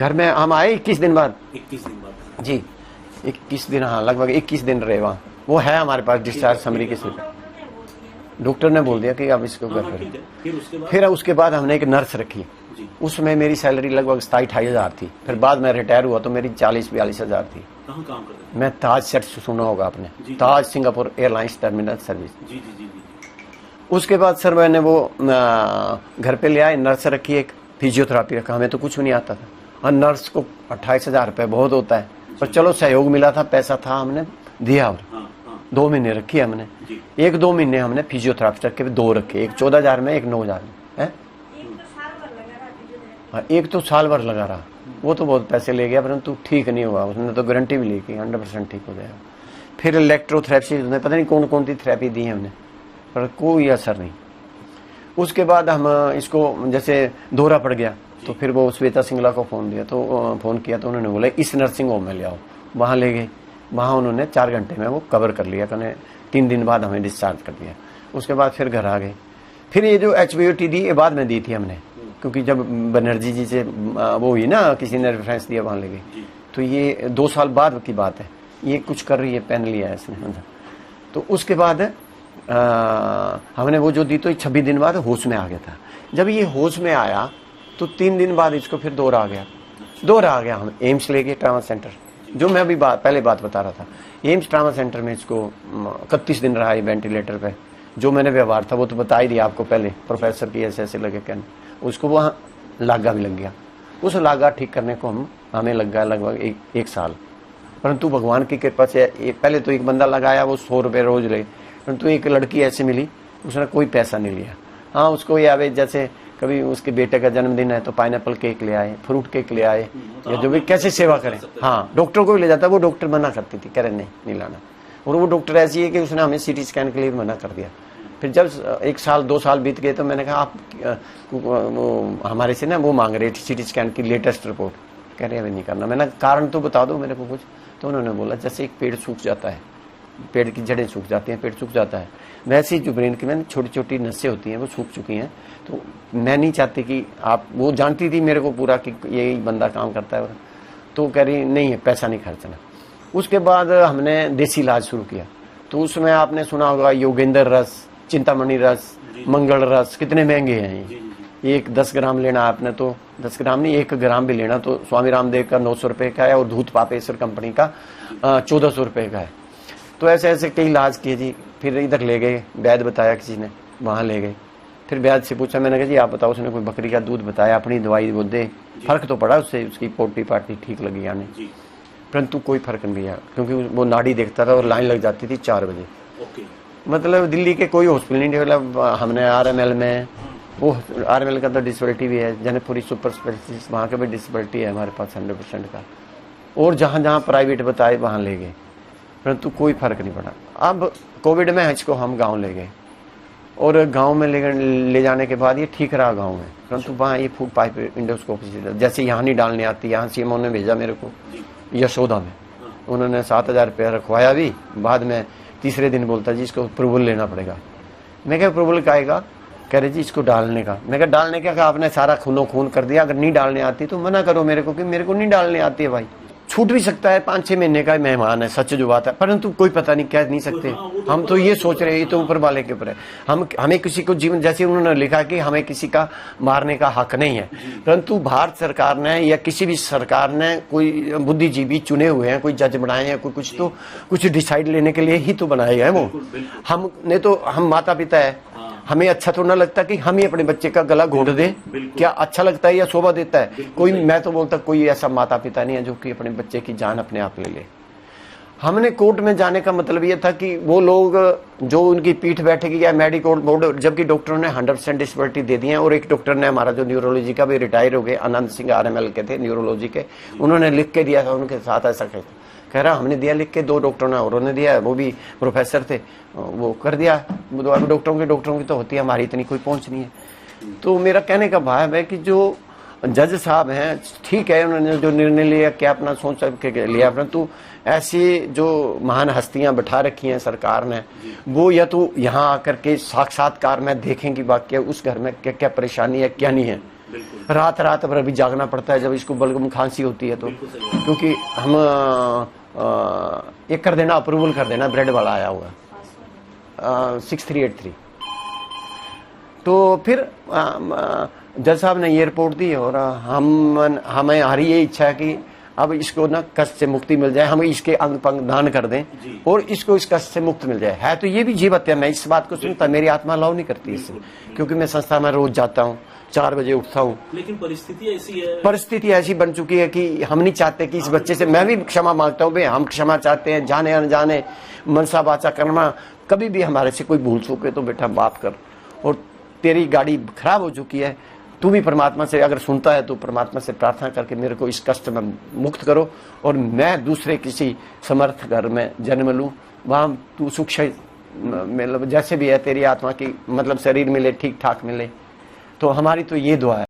घर में हम आए 21 दिन बाद। 21 दिन बाद जी 21 दिन, हाँ लगभग 21 दिन रहे वहाँ। वो है हमारे पास डिस्चार्ज समरी की स्लिप। डॉक्टर ने बोल दिया कि अब इसको घर करें। फिर उसके बाद हमने एक नर्स रखी, उसमें मेरी सैलरी लगभग 27-28 हजार थी। फिर बाद में रिटायर हुआ तो मेरी 40-42 हजार थी। कहाँ काम करते थे? मैं ताज सेट सुना होगा आपने, ताज सिंगापुर एयरलाइंस टर्मिनल सर्विस। जी जी जी जी। उसके बाद सर मैंने वो घर पे ले आए, नर्स रखी, एक फिजियोथेरापी रखा। हमें तो कुछ भी नहीं आता था, और नर्स को 28 हजार रुपये बहुत होता है, पर चलो सहयोग मिला था, पैसा था, हमने दिया। और 2 महीने रखी हमने। 1-2 महीने हमने फिजियोथेरापी रखे, 2 रखे, एक 14 हजार में, एक 9 हजार में है। हाँ, एक तो साल भर लगा रहा, वो तो बहुत पैसे ले गया, परंतु ठीक नहीं हुआ। उसने तो गारंटी भी ली कि 100% ठीक हो जाएगा। फिर इलेक्ट्रोथेरेपी, पता नहीं कौन कौन सी थेरेपी दी है हमने, पर कोई असर नहीं। उसके बाद हम इसको जैसे दौरा पड़ गया तो फिर वो श्वेता सिंगला को फ़ोन किया तो उन्होंने बोला इस नर्सिंग होम में ले आओ। वहाँ ले गए, वहाँ उन्होंने 4 घंटे में वो कवर कर लिया। कहने 3 दिन बाद हमें डिस्चार्ज कर दिया। उसके बाद फिर घर आ गए। फिर ये जो HBOT दी ये बाद में दी थी हमने, क्योंकि जब बनर्जी जी से वो हुई ना, किसी ने रेफरेंस दिया, वहाँ ले गए। तो ये 2 साल बाद की बात है, ये कुछ कर रही है, पेन लिया है इसने। तो उसके बाद हमने वो जो दी तो 26 दिन बाद होश में आ गया था। जब ये होश में आया तो 3 दिन बाद इसको फिर दौरा आ गया। हम एम्स ले गए, ट्रामा सेंटर, जो मैं अभी पहले बात बता रहा था। एम्स ट्रामा सेंटर में इसको 31 दिन रहा है वेंटिलेटर पे। जो मैंने व्यवहार था वो तो बता ही दिया आपको पहले, प्रोफेसर की ऐसे लगे कहने। उसको वहाँ लागा भी लग गया। उस लागा ठीक करने को हमें लग गया लगभग 1 साल। परंतु भगवान की कृपा से पहले तो एक बंदा लगाया, वो 100 रुपये रोज ले, परंतु एक लड़की ऐसी मिली, उसने कोई पैसा नहीं लिया। हाँ, उसको ये आवे, जैसे कभी उसके बेटे का जन्मदिन है तो पाइनएप्पल केक ले आए, फ्रूट केक ले आए, या जो भी कैसे सेवा करें। हाँ, डॉक्टर को भी ले जाता, वो डॉक्टर मना करती थी, कह रहे नहीं लाना। और वो डॉक्टर ऐसी है कि उसने हमें CT स्कैन के लिए मना कर दिया। फिर जब 1 साल 2 साल बीत गए तो मैंने कहा आप वो हमारे से ना वो मांग रहे थे CT स्कैन की लेटेस्ट रिपोर्ट, कह रहे अभी नहीं करना। मैंने कारण तो बता दो मेरे को कुछ। तो उन्होंने बोला जैसे एक पेड़ सूख जाता है, पेड़ की जड़ें सूख जाती हैं, पेड़ सूख जाता है, वैसे ही जो ब्रेन की में छोटी छोटी नसें होती हैं वो सूख चुकी हैं। तो मैं नहीं चाहती कि आप, वो जानती थी मेरे को पूरा कि यही बंदा काम करता है। तो कह रही नहीं है, पैसा नहीं खर्चना। उसके बाद हमने देसी इलाज शुरू किया। तो उसमें आपने सुना होगा योगेंद्र रस, चिंतामणि रस, मंगल रस, कितने महंगे हैं ये। एक 10 ग्राम लेना आपने तो 10 ग्राम नहीं, 1 ग्राम भी लेना तो स्वामी रामदेव का 900 रुपये का है, और धूत पापेश्वर कंपनी का 1400 रुपये का है। तो ऐसे ऐसे कई इलाज किए जी। फिर इधर ले गए, वैद्य बताया किसी ने, वहाँ ले गए। फिर वैद्य से पूछा, मैंने कहा जी आप बताओ। उसने कोई बकरी का दूध बताया, अपनी दवाई वो दे। फर्क तो पड़ा उससे, उसकी पोटी पार्टी ठीक लगी आने, परंतु कोई फर्क नहीं आया, क्योंकि वो नाड़ी देखता था और लाइन लग जाती थी 4 बजे। मतलब दिल्ली के कोई हॉस्पिटल नहीं, मतलब हमने RML में, वो RML का तो डिसेबिलिटी भी है, जनकपुरी सुपर स्पेशलिस्ट, वहाँ का भी डिसेबिलिटी है हमारे पास 100% का। और जहाँ जहाँ प्राइवेट बताए वहाँ ले गए, परंतु कोई फर्क नहीं पड़ा। अब कोविड में इसको हम गांव ले गए, और गांव में ले जाने के बाद ये ठीक रहा गांव में, परंतु वहाँ ये फूड पाइप इंडोस्कोपी जैसे यहाँ नहीं डालने आती, यहाँ CMO ने भेजा मेरे को यशोदा में। उन्होंने 7,000 रुपया रखवाया भी। बाद में तीसरे दिन बोलता जी इसको अप्रूवल लेना पड़ेगा। मैं क्या अप्रूवल का आएगा, कह रहे जी इसको डालने का। मैं क्या डालने का, आपने सारा खून कर दिया, अगर नहीं डालने आती तो मना करो मेरे को, कि मेरे को नहीं डालने आती है भाई। छूट भी सकता है, 5-6 महीने का मेहमान है, सच जो बात है, परंतु कोई पता नहीं, कह नहीं सकते। हम तो ये सोच रहे हैं, ये तो ऊपर वाले के ऊपर है। हमें किसी को जीवन, जैसे उन्होंने लिखा कि हमें किसी का मारने का हक नहीं है, परंतु भारत सरकार ने या किसी भी सरकार ने कोई बुद्धिजीवी चुने हुए हैं, कोई जज बनाए हैं, कोई कुछ, तो कुछ डिसाइड लेने के लिए ही तो बनाए गए वो। हमने तो, हम माता पिता है, हमें अच्छा तो ना लगता कि हम ही अपने बच्चे का गला घोंट दे। क्या अच्छा लगता है या शोभा देता है? कोई, मैं तो बोलता कोई ऐसा माता पिता नहीं है जो कि अपने बच्चे की जान अपने आप ले ले। हमने कोर्ट में जाने का मतलब ये था कि वो लोग जो उनकी पीठ बैठेगी या मेडिकल बोर्ड, जबकि डॉक्टरों ने 100% डिसेबिलिटी दे दी है। और एक डॉक्टर ने, हमारा जो न्यूरोलॉजी का भी रिटायर हो गए, आनंद सिंह RML के थे न्यूरोलॉजी के, उन्होंने लिख के दिया था उनके साथ ऐसा कह रहा, हमने दिया लिख के, 2 डॉक्टरों ने और उन्होंने दिया, वो भी प्रोफेसर थे, वो कर दिया। डॉक्टरों की तो होती है, हमारी इतनी कोई पहुंच नहीं है। तो मेरा कहने का भाव है कि जो जज साहब हैं, ठीक है, उन्होंने जो निर्णय लिया क्या अपना सोच के लिया, परंतु ऐसी जो महान हस्तियां बैठा रखी हैं सरकार ने, वो या तो यहाँ आकर के साक्षात्कार में देखें कि वाकई उस घर में क्या क्या परेशानी है, क्या नहीं है। बिल्कुल रात रात भर अभी जागना पड़ता है जब इसको बलगम खांसी होती है तो, बिल्कुल सही बात। क्योंकि हम एक कर देना, अप्रूवल कर देना, ब्रेड वाला आया हुआ 6383। तो फिर जज साहब ने ये रिपोर्ट दी और हमें हमारी ये इच्छा है कि अब इसको ना कष्ट से मुक्ति मिल जाए, हम इसके अंग पंग दान कर दें जी। और इसको इस कष्ट से मुक्त मिल जाए। है तो ये भी जीव हत्या, मैं इस बात को सुनता, मेरी आत्मा अलाउ नहीं करती इससे, क्योंकि मैं संस्था में रोज जाता हूँ, 4 बजे उठता हूँ। लेकिन परिस्थिति ऐसी है, परिस्थिति ऐसी बन चुकी है कि हम नहीं चाहते कि इस बच्चे से, मैं भी क्षमा मांगता हूँ भाई, हम क्षमा चाहते हैं, जाने अनजाने मनसा वाचा कर्मा, कभी भी हमारे से कोई भूल चूके तो बेटा माफ कर। और तेरी गाड़ी खराब हो चुकी है, तू भी परमात्मा से अगर सुनता है तो परमात्मा से प्रार्थना करके मेरे को इस कष्ट में मुक्त करो और मैं दूसरे किसी समर्थ घर में जन्म लूं, वहां तू सुख से, मतलब जैसे भी है तेरी आत्मा की मतलब शरीर मिले, ठीक ठाक मिले। तो हमारी तो ये दुआ है।